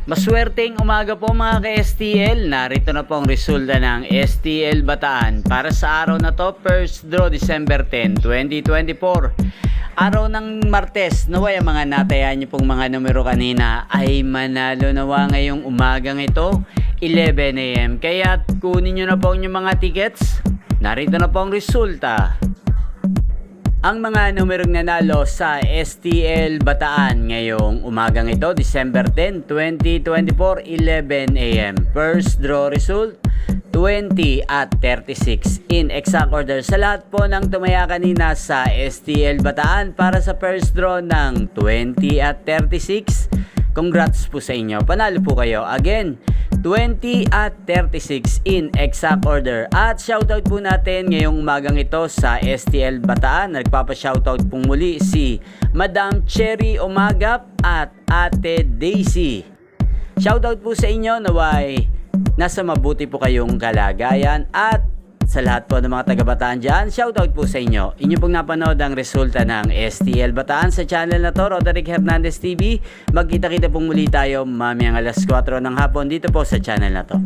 Maswerteng umaga po mga ka-STL. Narito na po ang resulta ng STL Bataan para sa araw na to, first draw December 10, 2024. Araw ng Martes, naway ang mga natayan niyo pong mga numero kanina ay manalo nawa ngayong umagang ito, 11 AM. Kaya kunin niyo na po yung mga tickets. Narito na po ang resulta. Ang mga numerong nanalo sa STL Bataan ngayong umagang ito, December 10, 2024, 11 AM. First draw result, 20 at 36 in exact order. Sa lahat po ng tumaya kanina sa STL Bataan para sa first draw ng 20 at 36, congrats po sa inyo. Panalo po kayo. Again, 20 at 36 in exact order. At shoutout po natin ngayong umagang ito sa STL Bataan. Nagpapa-shoutout pong muli si Madam Cherry Omagap at Ate Daisy. Shoutout po sa inyo, naway nasa mabuti po kayong kalagayan. At sa lahat po ng mga taga-Bataan dyan, shoutout po sa inyo. Inyo pong napanood ang resulta ng STL Bataan sa channel na to, Roderick Hernandez TV. Magkita-kita pong muli tayo mamayang alas 4 ng hapon dito po sa channel na to.